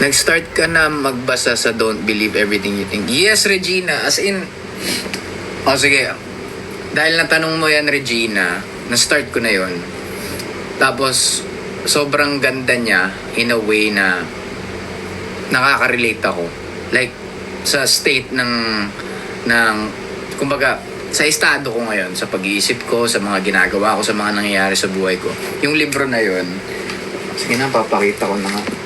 Nag-start ka na magbasa sa Don't Believe Everything You Think. Yes, Regina. As in, sige. Dahil natanong mo yan, Regina, na-start ko na yon. Tapos, sobrang ganda niya in a way na nakaka-relate ako. Like, sa state ng kumbaga, sa estado ko ngayon, sa pag-iisip ko, sa mga ginagawa ko, sa mga nangyayari sa buhay ko. Yung libro na yon, sige na, papakita ko na nga.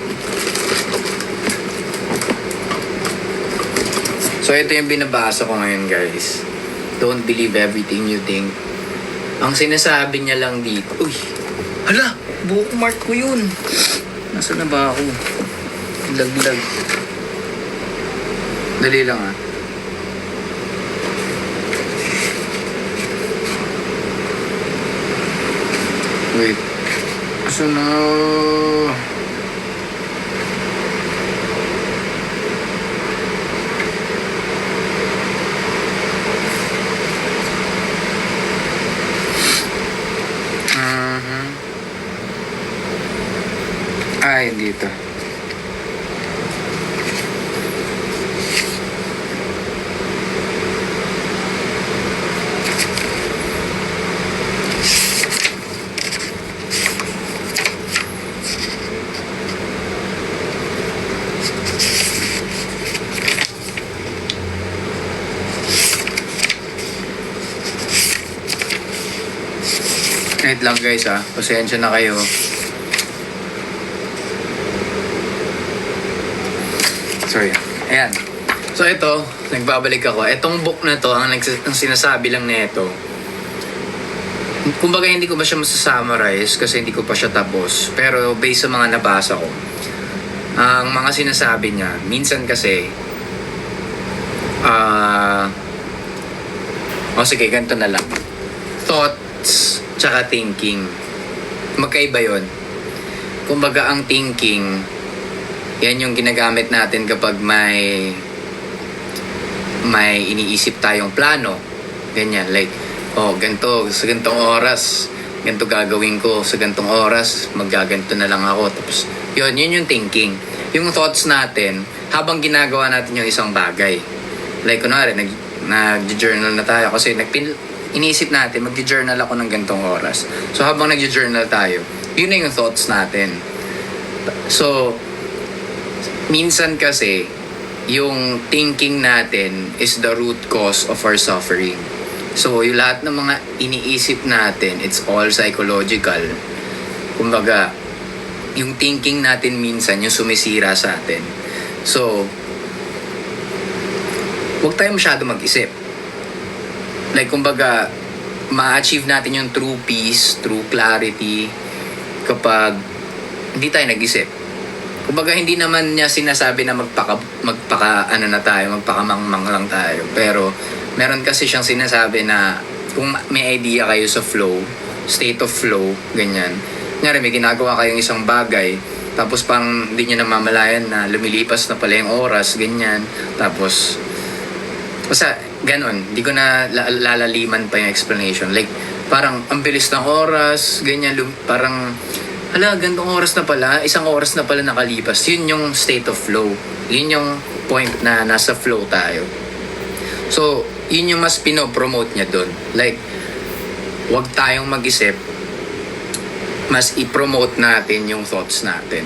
So, ito yung binabasa ko ngayon, guys. Don't believe everything you think. Ang sinasabi niya lang dito, uy, hala, bookmark ko yun. Nasaan na ba ako? Laglag. Dali lang ah. Wait. Nasaan na? Ay, dito. Wait lang guys pasensya na kayo. Sorry. Ayan. So ito, nagbabalik ako. Itong book na to, ang sinasabi lang nito. Kumbaga hindi ko ba siya masasummarize kasi hindi ko pa siya tapos. Pero based sa mga nabasa ko, ang mga sinasabi niya, minsan kasi sige, ganito na lang. Thoughts tsaka thinking. Magkaiba yun. Kumbaga ang thinking, yan yung ginagamit natin kapag may iniisip tayong plano. Ganyan, like, ganito, sa ganitong oras, ganito gagawin ko, sa ganitong oras, maggaganto na lang ako. Tapos, yun yung thinking. Yung thoughts natin, habang ginagawa natin yung isang bagay. Like, kunwari, nag-journal na tayo kasi iniisip natin, mag-journal ako ng ganitong oras. So, habang nag-journal tayo, yun na yung thoughts natin. So, minsan kasi, yung thinking natin is the root cause of our suffering. So, yung lahat ng mga iniisip natin, it's all psychological. Kumbaga, yung thinking natin minsan, yung sumisira sa atin. So, huwag tayo masyado mag-isip. Like, kumbaga, ma-achieve natin yung true peace, true clarity, kapag hindi tayo nag-isip. Kumbaga, hindi naman niya sinasabi na magpakamangmang lang tayo. Pero, meron kasi siyang sinasabi na kung may idea kayo sa flow, state of flow, ganyan. Kunyari, may ginagawa kayong isang bagay, tapos pang hindi nyo namamalayan na lumilipas na pala yung oras, ganyan. Tapos, basta, ganon. Hindi ko na lalaliman pa yung explanation. Like, parang ang bilis ng oras, ganyan, parang, gantong oras na pala, isang oras na pala nakalipas. Yun yung state of flow. Yun yung point na nasa flow tayo. So, yun yung mas pinopromote niya doon. Like, wag tayong mag-isip, mas i-promote natin yung thoughts natin.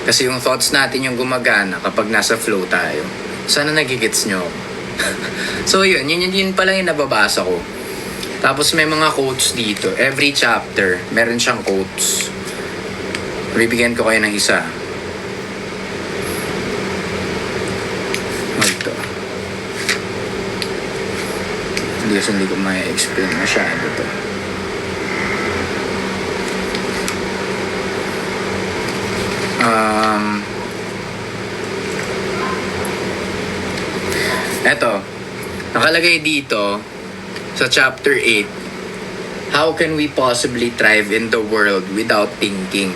Kasi yung thoughts natin yung gumagana kapag nasa flow tayo. Sana nagigits nyo. So, yun pala yung nababasa ko. Tapos may mga quotes dito. Every chapter, meron siyang quotes. Bibigyan ko kayo ng isa. Ito. Hindi ko ma-explain masyado to. Eto. Nakalagay dito sa chapter 8. How can we possibly thrive in the world without thinking?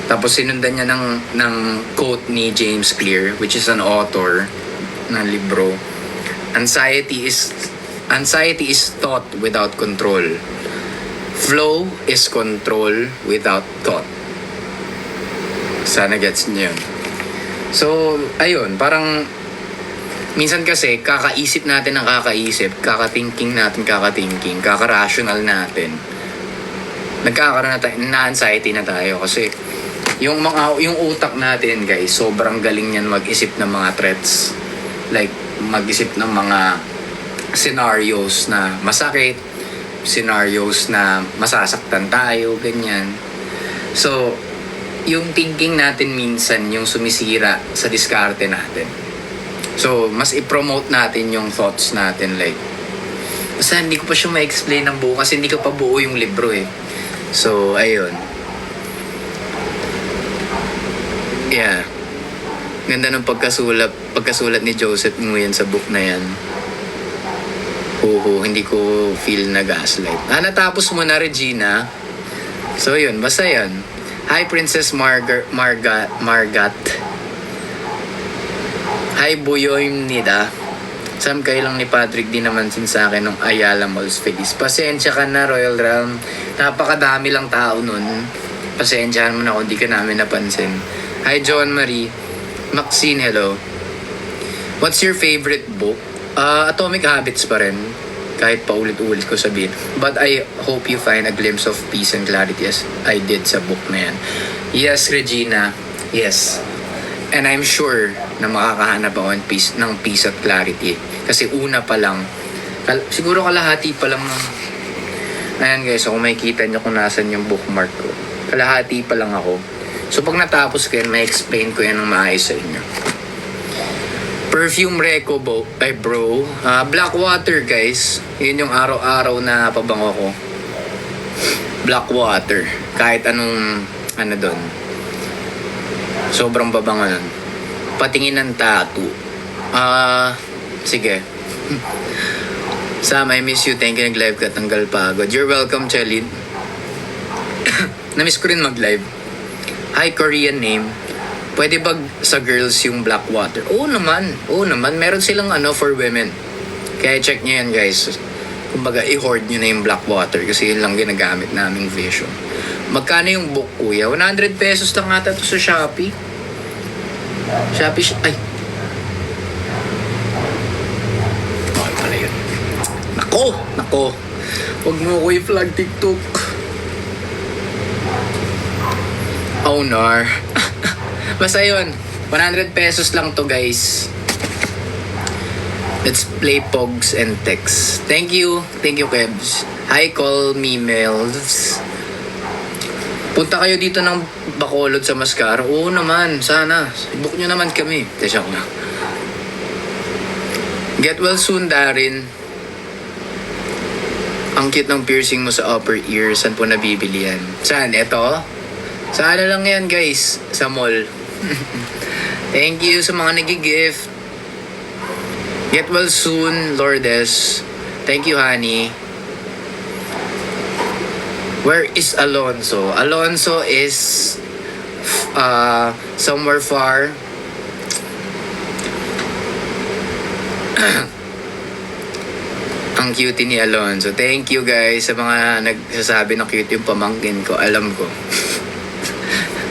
Tapos sinundan niya ng quote ni James Clear, which is an author ng libro. Anxiety is thought without control. Flow is control without thought. Sana gets niyo yun. So, ayun, parang minsan kasi kakaisip natin ng kakaisip, kaka-thinking natin, kaka-rational natin. Nagkakaroon na tayo, na-anxiety na tayo kasi yung utak natin, guys, sobrang galing niyan mag-isip ng mga threats. Like, mag-isip ng mga scenarios na masakit, scenarios na masasaktan tayo, ganyan. So, yung thinking natin minsan yung sumisira sa diskarte natin. So, mas i-promote natin yung thoughts natin, like, basta hindi ko pa siya ma-explain ng buo kasi hindi ko pa buo yung libro eh. So, ayun. Yeah. Ganda ng pagkasulat ni Joseph Nguyen sa book na yan. Hindi ko feel na gaslight. Natapos mo na, Regina. So, yun. Basta yan. Hi, Princess Margat. Hi, Buyoy Nida. Sam kayo lang ni Patrick, di naman sin sa akin ng Ayala Malls Feliz. Pasensya ka na, Royal Realm. Napakadami lang tao nun. Pasensyahan mo na kung di ka namin napansin. Hi, John Marie. Maxine, hello. What's your favorite book? Atomic Habits pa rin. Kahit paulit-ulit ko sabihin. But I hope you find a glimpse of peace and clarity as I did sa book na yan. Yes, Regina. Yes. And I'm sure na makakahanap ako ng peace at clarity. Kasi una pa lang, siguro kalahati pa lang ng... Ayan guys, so kung makikita nyo kung nasan yung bookmark ko. Kalahati pa lang ako. So pag natapos ko yan, may explain ko yan ng maayos sa inyo. Perfume Reco bro. Blackwater guys. Yun yung araw-araw na pabango ko. Blackwater. Kahit anong doon. Sobrang babango nun. Patingin ng tattoo. Sige. Sam, I miss you. Thank you, nag-live ka. Tanggal pagod. You're welcome, Chelid. Namiss ko rin mag-live. Hi, Korean name. Pwede ba sa girls yung Blackwater? Oo naman. Meron silang for women. Kaya check nyo yan, guys. Kumbaga, i-hoard nyo na yung Blackwater kasi yun lang ginagamit naming vision. Magkano yung book, kuya? 100 pesos lang ata to sa Shopee. Ay. Okay pala yun. Nako. Huwag mo ko i-flag TikTok. Oh, nar. Basta yun. 100 pesos lang to, guys. Let's play Pogs and Text. Thank you, Kebs. Hi, call me Mels. Punta kayo dito ng Bacolod sa Mascara. Oo naman, sana. Book nyo naman kami. Tesya ko na. Get well soon, Darin. Ang cute ng piercing mo sa upper ear. Saan po nabibili yan? Saan? Ito? Saan lang yan, guys? Sa mall. Thank you sa mga nag-gift. Get well soon, Lourdes. Thank you, honey. Where is Alonso? Alonso is somewhere far. Ang cute ni Alonso. Thank you guys sa mga nagsasabi na cute yung pamangkin ko. Alam ko.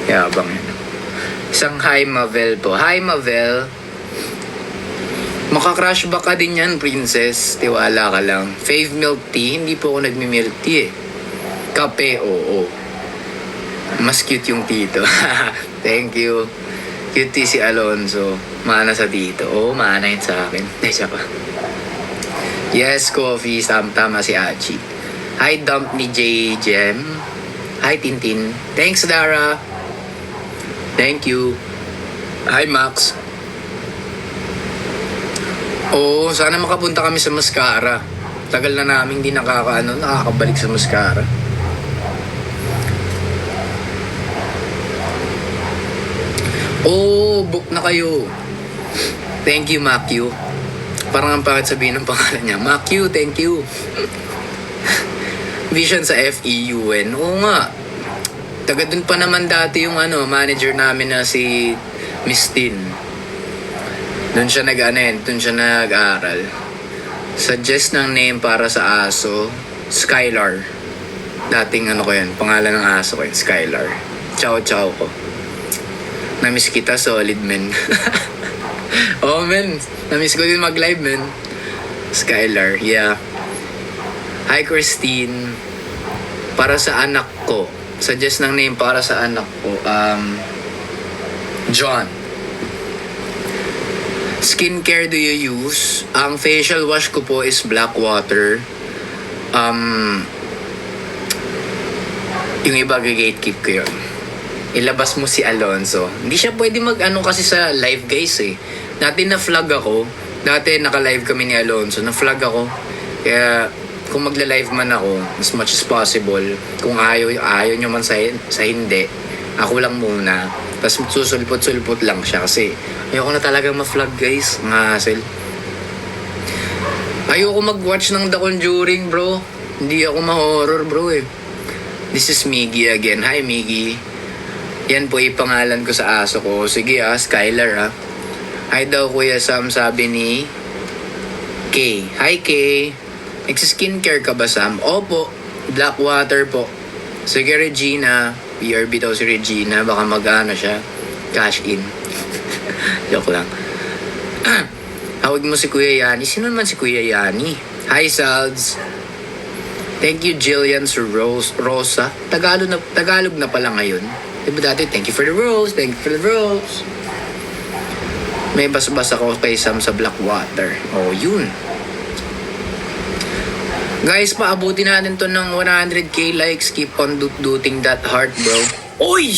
Yabang yan. Isang hi Mavel po. Hi Mavel. Maka-crush ba ka din yan, princess? Tiwala ka lang. Fave milk tea? Hindi po ako nagmi-milk tea eh. Kape, oo. Mas cute yung tito. Thank you. Cute si Alonso. Mana sa tito. Oo, mana yun sa akin. Ay, siya pa. Yes, coffee. Tama si Achi. Hi, dump ni J. Jem. Hi, Tintin. Thanks, Dara. Thank you. Hi, Max. Oo, sana makapunta kami sa Mascara. Tagal na namin hindi nakakabalik sa Mascara. Oh, book na kayo. Thank you, Makyu. Parang ang pangit sabihin ng pangalan niya. Makyu, thank you. Vision sa FEUN. Oo nga. Taga dun pa naman dati yung manager namin na si Miss Tin. Doon siya nag-aaral. Suggest ng name para sa aso, Skylar. Dating ko yan, pangalan ng aso ko yan, Skylar. Chow ko. Namiss kita, solid, men. Oh, men. Namiss ko din mag-live, men. Skylar, yeah. Hi, Christine. Para sa anak ko. Suggest ng name para sa anak ko. John. Skincare do you use? Ang facial wash ko po is black water. Yung iba gatekeep ko yun. Ilabas mo si Alonzo. Hindi siya pwede mag-ano kasi sa live, guys, eh. Dati na-flag ako. Dati naka-live kami ni Alonzo. Na-flag ako. Kaya kung magla-live man ako, as much as possible, kung ayaw nyo man sa hindi, ako lang muna. Tapos susulpot-sulpot lang siya kasi ayoko na talaga ma-flag, guys. Ang hassle. Ayoko mag-watch ng The Conjuring, bro. Hindi ako ma-horror, bro, eh. This is Miggy again. Hi, Miggy. Yan po ipangalan ko sa aso ko. Sige Skylar Hi daw Kuya Sam, sabi ni Kay. Hi Kay. Nagsiskincare ka ba, Sam? Opo. Black water po. Sige Regina. BRB daw si Regina. Baka mag-ano siya. Cash in. Joke lang. Hawag mo si Kuya Yani. Sino naman si Kuya Yani? Hi Salds. Thank you Jillian Sir Rosa. Tagalog na pala ngayon. Diba dati, thank you for the rose, thank you for the rose. May bas-bas ako kay Sam sa black water. Oh, yun. Guys, paabuti natin to ng 100k likes. Keep on duting that heart, bro. Oy!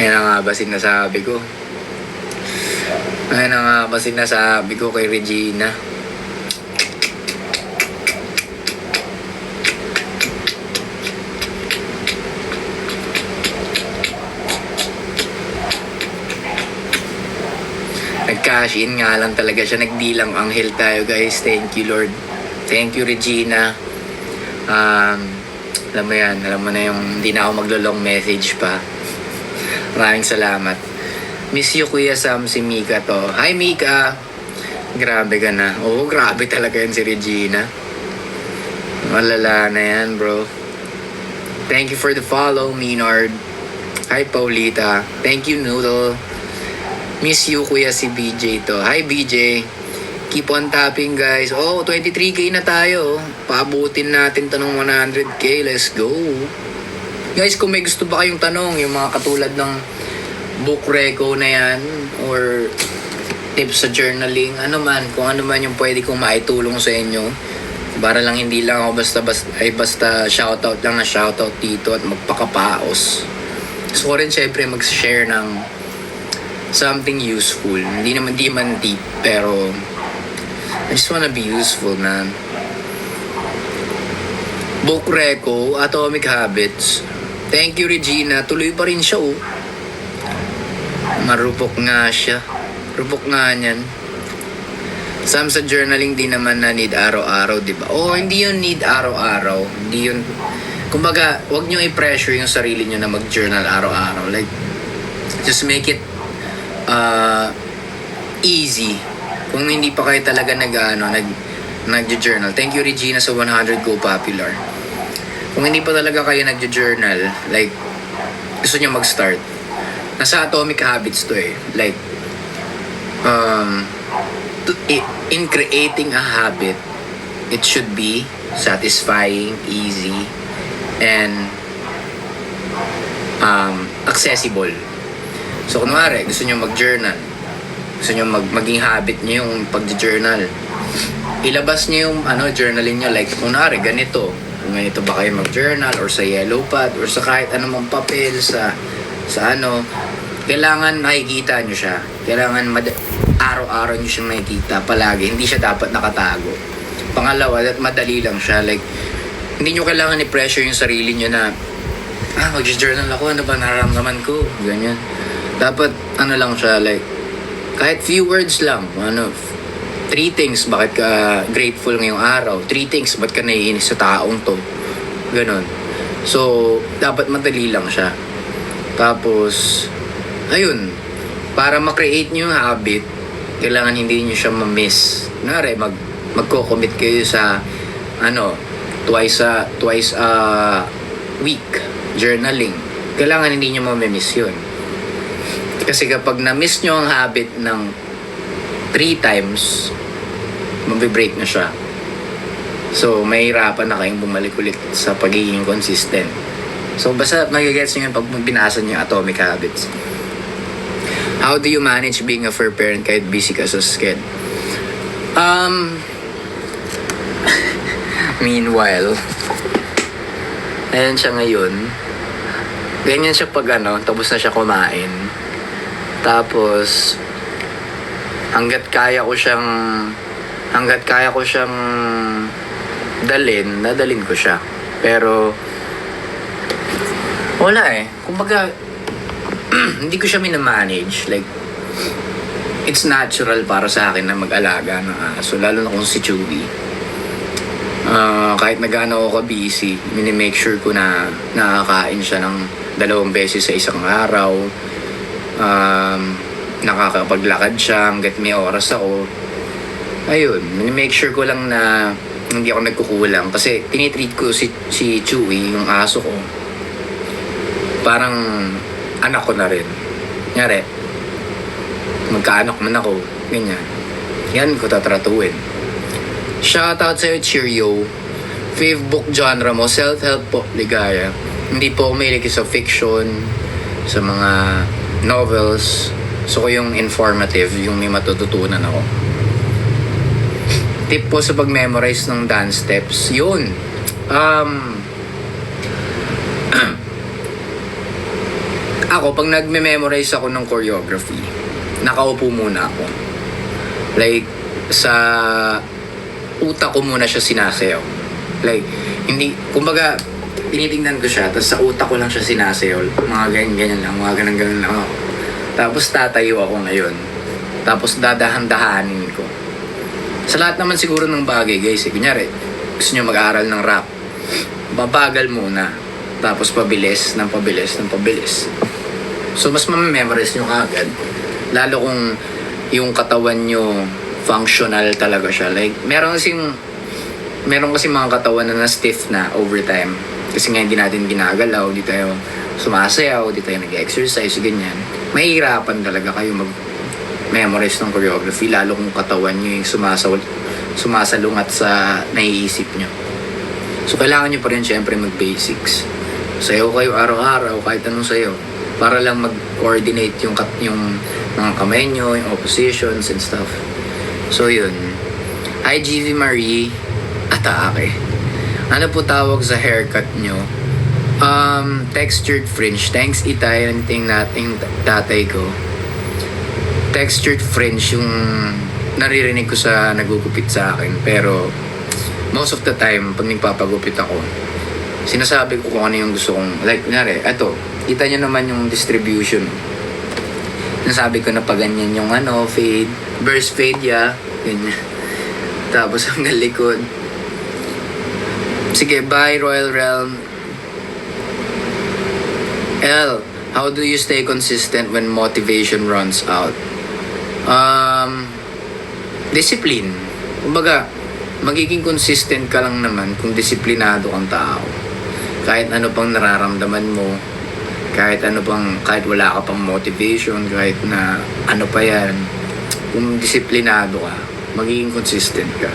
Ayan na nga ba sinasabi ko? Ayan na nga ba sinasabi ko kay Regina? Nag-cash in nga lang talaga siya. Nagdilang anghel tayo, guys. Thank you, Lord. Thank you, Regina. Alam mo yan. Alam mo na yung hindi na ako maglo-long message pa. Maraming salamat. Miss you, Kuya Sam, si Mika to. Hi, Mika. Grabe ka na. Oo, grabe talaga yan si Regina. Malala na yan, bro. Thank you for the follow, Minard. Hi, Paulita. Thank you, Noodle. Miss you, Kuya, si BJ to. Hi, BJ. Keep on tapping, guys. Oh, 23k na tayo. Paabutin natin to ng 100k. Let's go. Guys, kung may gusto ba kayong tanong, yung mga katulad ng book reco na yan, or tips sa journaling, kung ano man yung pwede kong maitulong sa inyo, para lang hindi lang ako basta shoutout lang na shoutout dito at magpakapaos. Gusto ko rin syempre mag-share ng something useful. Hindi man deep, pero I just wanna be useful, man. Book reco, Atomic Habits. Thank you, Regina. Tuloy pa rin siya, oh. Marupok nga siya. Rupok nga niyan. Sam, sa journaling di naman na need araw-araw, di ba? Oh, hindi yun need araw-araw. Hindi yun. Kumbaga, wag nyo i-pressure yung sarili nyo na mag-journal araw-araw. Like, just make it easy. Kung hindi pa kayo talaga nag-journal. Thank you, Regina, sa 100 Go Popular. Kung hindi pa talaga kayo nag-journal, like, gusto nyo mag-start, nasa Atomic Habits to eh. Like, in creating a habit, it should be satisfying, easy, and accessible. So, kunwari, gusto nyo mag-journal, gusto nyo maging habit nyo yung pag-journal, ilabas nyo yung journaling nyo. Like, kunwari, ganito. Kung ganito ba kayo mag-journal, or sa yellow pad, or sa kahit anumang papel, sa kailangan makikita nyo siya. Kailangan araw-araw nyo siyang makikita palagi. Hindi siya dapat nakatago. Pangalawa, that madali lang siya. Like, hindi nyo kailangan i-pressure yung sarili nyo na mag-journal ako, ano ba nararamdaman ko? Ganyan. Dapat, lang siya, like, kahit few words lang. 3 things, bakit ka grateful ngayong araw? 3 things, bakit ka naiinis sa taong to? Ganon. So, dapat madali lang siya. Tapos, ayun, para ma-create nyo yung habit, kailangan hindi nyo siya ma-miss. Kunwari, magko-commit kayo sa, twice a week journaling. Kailangan hindi nyo mamimiss yun. Kasi kapag na-miss nyo ang habit ng 3 times, mabibreak na siya. So, mahirapan na kayong bumalik ulit sa pagiging consistent. So, basta magigets nyo yun pag binasa nyo yung Atomic Habits. How do you manage being a fair parent kahit busy ka sa sked? Meanwhile, ayan siya ngayon. Ganyan siya pag tapos na siya kumain. Tapos, hanggat kaya ko siyang dadalhin ko siya. Pero, wala kumbaga, hindi ko siya minamanage. Like, it's natural para sa akin na mag-alaga ng aso. Lalo na kung si Chewy. Kahit nag-ano ako busy, minimake sure ko na nakakain siya ng 2 beses sa isang araw. Nakakapaglakad siya hanggat may oras ako. Ayun, minimake sure ko lang na hindi ako nagkukulang. Kasi tinitreat ko si Chewy, yung aso ko, parang anak ko na rin. Kunyari, magkaanak man ako, ganyan. Yan ko tatratuin. Shoutout sa'yo, Cheerio. Fave book genre mo, self-help po, ligaya. Hindi po umilig sa fiction, sa mga novels. So ko yung informative, yung may matututunan ako. Tip po sa pag-memorize ng dance steps, yun. Ako, pag nagme-memorize ako ng choreography, nakaupo muna ako. Like, sa utak ko muna siya sinasayaw. Like, hindi, kumbaga, tinitingnan ko siya, tapos sa utak ko lang siya sinasayaw. Mga ganyan lang, mga ganun lang ako. Tapos tatayo ako ngayon. Tapos dadahan-dahanin ko. Sa lahat naman siguro ng bagay, guys. Kunyari, gusto nyo mag-aaral ng rap. Babagal muna. Tapos pabilis, ng pabilis, ng pabilis. So, mas mamememorize nyo agad. Lalo kung yung katawan nyo functional talaga siya. Like, meron kasi mga katawan na stiff na over time. Kasi nga hindi natin ginagalaw, di tayo sumasayaw, di tayo nag-exercise, ganyan. Mahihirapan talaga kayo mag-memorize ng choreography, lalo kung katawan nyo yung sumasalungat sa naiisip nyo. So, kailangan nyo pa rin syempre mag-basics. Sayaw kayo araw-araw, kahit anong sayaw. Para lang mag-coordinate yung mga kamay nyo, yung oppositions and stuff. So, yun. Hi, GV Marie. Ataake. Ano po tawag sa haircut nyo? Textured fringe. Thanks, Itay. Nanting nating tatay ko. Textured fringe yung naririnig ko sa nagugupit sa akin. Pero, most of the time, pag nagpapagupit ako, sinasabi ko kung ano yung gusto kong, like, nari, eto, kita nyo naman yung distribution. Nasabi ko na pa ganyan yung fade, burst fade, ganyan. Tapos hanggang likod. Sige, bye Royal Realm. L, how do you stay consistent when motivation runs out? Discipline. Kumbaga, magiging consistent ka lang naman kung disiplinado kang tao. Kahit ano pang nararamdaman mo, kahit wala ka pang motivation, kahit na ano pa yan, kung disiplinado ka, magiging consistent ka.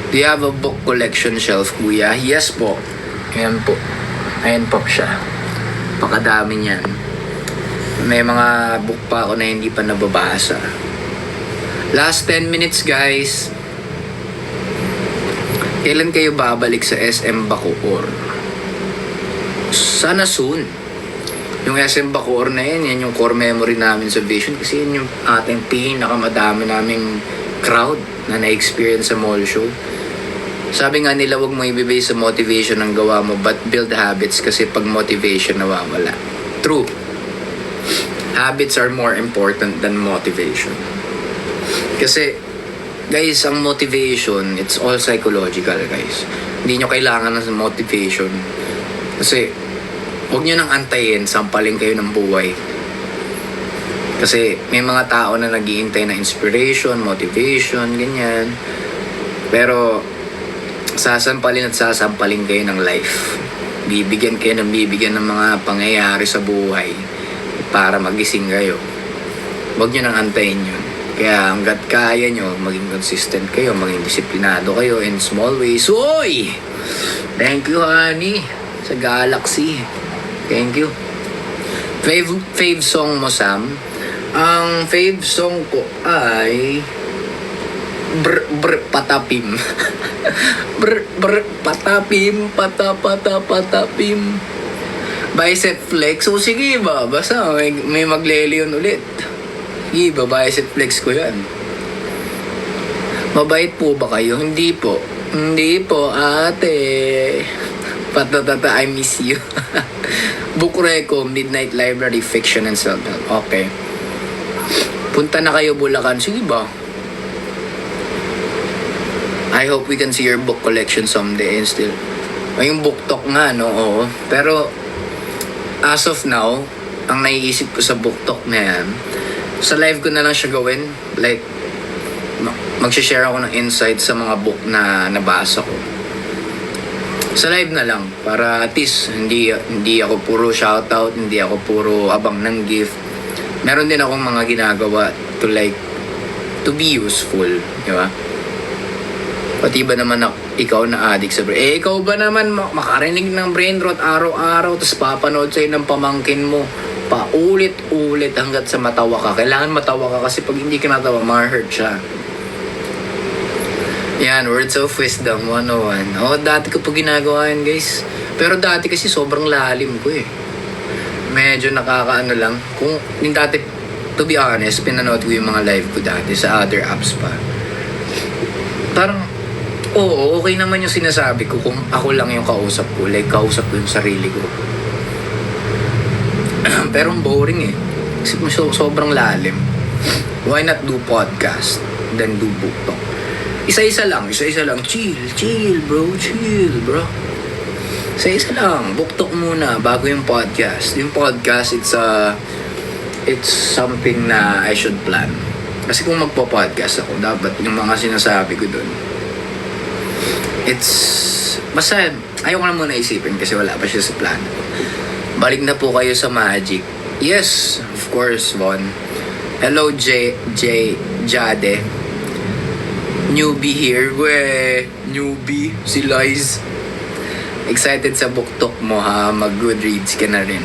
Do you have a book collection shelf, kuya? Yes po. Ayan po. Ayan po siya. Pakadami niyan. May mga book pa ako na hindi pa nababasa. Last 10 minutes, guys. Kailan kayo babalik sa SM Bacoor? Sana soon. Yung SM Bacoor na yan yung core memory namin sa Vision. Kasi yun yung ating pinakamadami naming crowd na na-experience sa mall show. Sabi nga nila, wag mo ibibase sa motivation ng gawa mo, but build habits kasi pag motivation nawawala. True. Habits are more important than motivation. Kasi, guys, ang motivation, it's all psychological, guys. Hindi nyo kailangan ng motivation. Kasi, wag nyo nang antayin, sampalin kayo ng buhay. Kasi may mga tao na naghihintay na inspiration, motivation, ganyan. Pero sasampalin at sasampalin kayo ng life. Bibigyan kayo ng mga pangyayari sa buhay para magising kayo. Huwag nyo nang antayin yun. Kaya hanggat kaya nyo, maging consistent kayo, maging disiplinado kayo in small ways. Uy! Thank you, honey, sa Galaxy. Thank you. Fave song mo, Sam? Ang fave song ko ay patapim. Patapim, patapim. Bicep flex. So sige ba? Basta may magleleon ulit. Sige ba? Bicep flex ko yan. Mabait po ba kayo? Hindi po. Hindi po, ate. Patatata, I miss you. Book Reco, Midnight Library, Fiction and Self-Help. Okay. Punta na kayo Bulacan. Sige ba? I hope we can see your book collection someday and still. Ay, yung book talk nga, no? Oo. Pero, as of now, ang naiisip ko sa book talk na yan, sa live ko na lang siya gawin. Like, mag-share ako ng insights sa mga book na nabasa ko. Sa live na lang. Para at least, hindi ako puro shoutout, hindi ako puro abang ng gift. Meron din akong mga ginagawa to be useful. Di ba? Pati ba naman ikaw na addict sa brain? Ikaw ba naman makarinig ng brain rot araw-araw tapos papanood sa'yo ng pamangkin mo paulit-ulit hanggat sa matawa ka. Kailangan matawa ka kasi pag hindi ka natawa, ma-hurt siya. Yan, words of wisdom 101. Dati ko po ginagawa yan, guys. Pero dati kasi sobrang lalim ko eh. Medyo nakakaano lang. Kung dati, to be honest, pinanood ko yung mga live ko dati sa other apps pa. Parang, oo, okay naman yung sinasabi ko kung ako lang yung kausap ko. Like, kausap ko yung sarili ko. Pero boring eh. Kasi sobrang lalim. Why not do podcast then do book talk? Isa-isa lang. Chill bro. Isa-isa lang. Book talk muna bago yung podcast. Yung podcast, it's something na I should plan. Kasi kung magpo-podcast ako, dapat yung mga sinasabi ko dun, basta ayaw ko na muna isipin kasi wala pa siya sa plan. Balik na po kayo sa Magic. Yes, of course, Von. Hello, Jade. Newbie here. Newbie. Si Liz. Excited sa book talk mo ha. Mag-Goodreads ka na rin.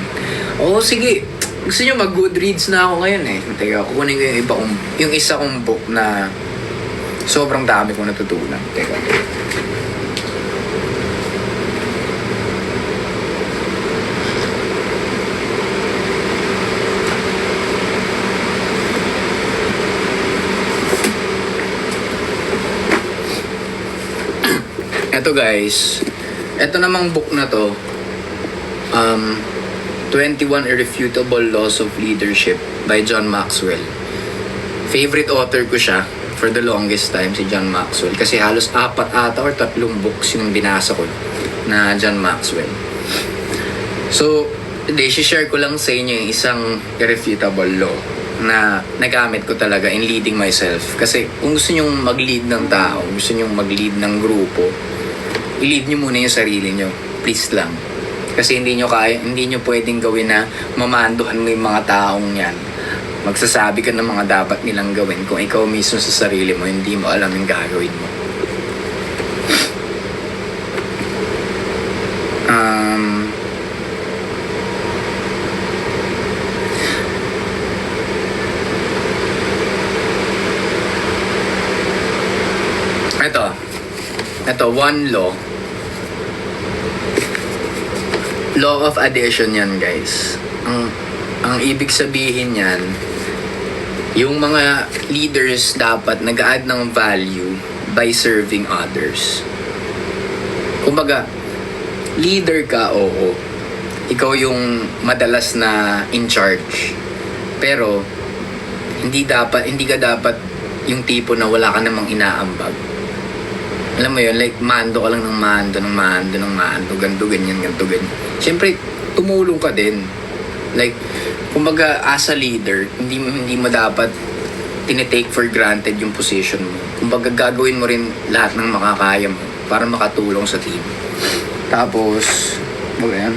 Oo, sige. Gusto nyo mag-Goodreads na ako ngayon eh. Teka, kukunin ko yung isa kong book na sobrang dami kong natutunan. Teka. Eto guys, eto namang book na to, 21 Irrefutable Laws of Leadership by John Maxwell. Favorite author ko siya for the longest time, si John Maxwell. Kasi halos 4 or 3 books yung binasa ko na John Maxwell. So, share ko lang sa inyo yung isang irrefutable law na nagamit ko talaga in leading myself. Kasi kung gusto nyong mag-lead ng tao, gusto nyong mag-lead ng grupo, i-lead nyo muna yung sarili nyo. Please lang. Kasi hindi nyo pwedeng gawin na mamanduhan mo yung mga taong yan. Magsasabi ka ng mga dapat nilang gawin kung ikaw mismo sa sarili mo, hindi mo alam yung gagawin mo. Ito, one law. Law of addition yan, guys. Ang ibig sabihin yan, yung mga leaders dapat nag-add ng value by serving others. Kumbaga, leader ka, oo. Ikaw yung madalas na in charge. Pero, hindi ka dapat yung tipo na wala ka namang inaambag. Alam mo yun, like, mando ka lang ng mando, ganito, ganyan. Siyempre, tumulong ka din. Like, kumbaga, as a leader, hindi mo dapat tinitake for granted yung position mo. Kumbaga, gagawin mo rin lahat ng makakaya mo para makatulong sa team. Tapos, baga yan.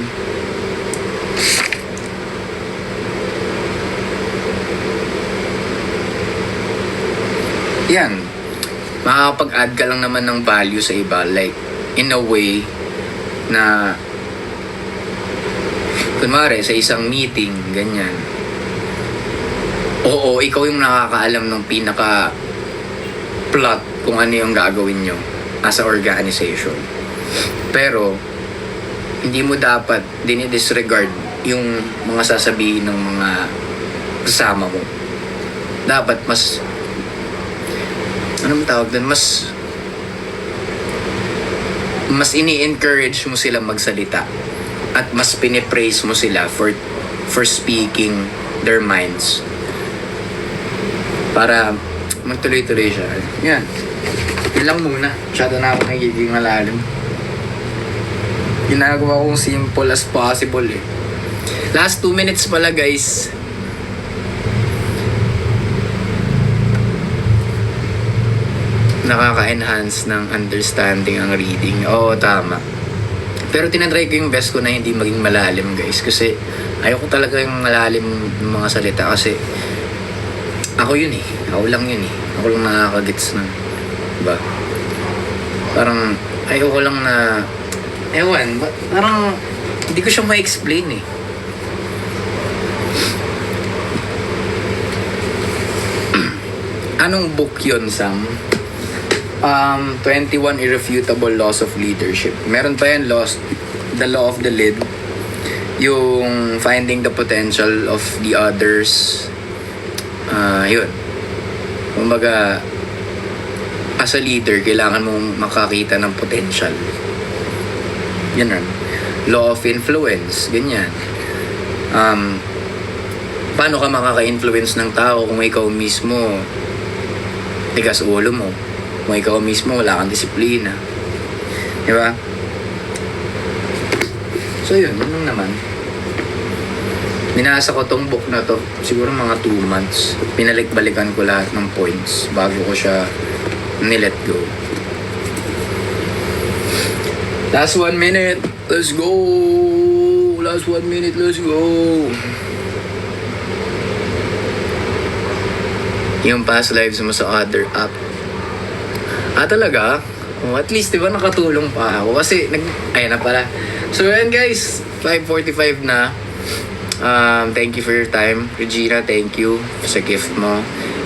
Yan. Makakapag-add ka lang naman ng value sa iba. Like, in a way na kunwari, sa isang meeting, ganyan. Oo, ikaw yung nakakaalam ng pinaka-plot kung ano yung gagawin nyo as a organization. Pero, hindi mo dapat dinidisregard yung mga sasabihin ng mga kasama mo. Dapat mas tawag doon? Mas ini-encourage mo sila magsalita at mas pinipraise mo sila for speaking their minds para magtuloy-tuloy siya. Yan. Yun lang muna. Masyado na ako nagiging malalim. Ginagawa kong simple as possible eh. Last 2 minutes pala guys. Nakaka-enhance ng understanding ang reading. Oo, tama. Pero tinatry ko yung best ko na hindi maging malalim guys. Kasi ayoko talaga yung malalim ng mga salita. Kasi ako yun eh. Ako lang yun eh. Ako lang nakakagets na. Diba? Parang ayoko lang na ewan. Parang hindi ko siya ma-explain eh. Anong book yun, Sam? 21 Irrefutable Laws of Leadership. Meron pa yan, The Law of the Lid. Yung Finding the Potential of the Others. Yun. Kumbaga, as a leader, kailangan mong makakita ng potential. Yan. Law of Influence. Ganyan. Paano ka makaka-influence ng tao kung ikaw mismo tigas ulo mo? Kung ikaw mismo wala kang disiplina. Diba? So yun naman. Binasa ko tong book na to siguro mga 2 months. Pinalik-balikan ko lahat ng points bago ko siya nilet go. Last 1 minute. Let's go! Last 1 minute. Let's go! Yung past lives mo sa other app. Talaga? Oh, at least, di ba, nakatulong pa ako. Kasi, ayan na pala. So, ayan guys. 5:45 na. Thank you for your time. Regina, thank you sa gift mo.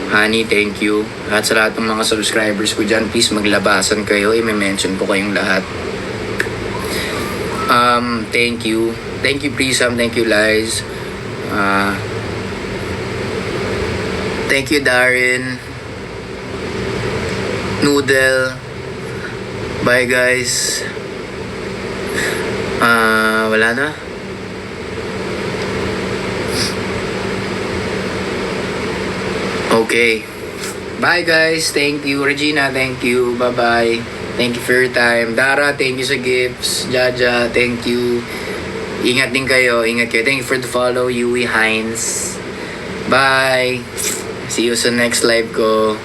Honey, thank you. At sa lahat ng mga subscribers ko dyan, please maglabasan kayo. I-mention ko kayong lahat. Thank you. Thank you, Prisam. Thank you, Liz. Thank you, Darren. Noodle. Bye, guys. Wala na. Okay. Bye, guys. Thank you. Regina, thank you. Bye-bye. Thank you for your time. Dara, thank you sa gifts. Jaja, thank you. Ingat din kayo. Ingat kayo. Thank you for the follow. Yui Hines. Bye. See you sa next live ko.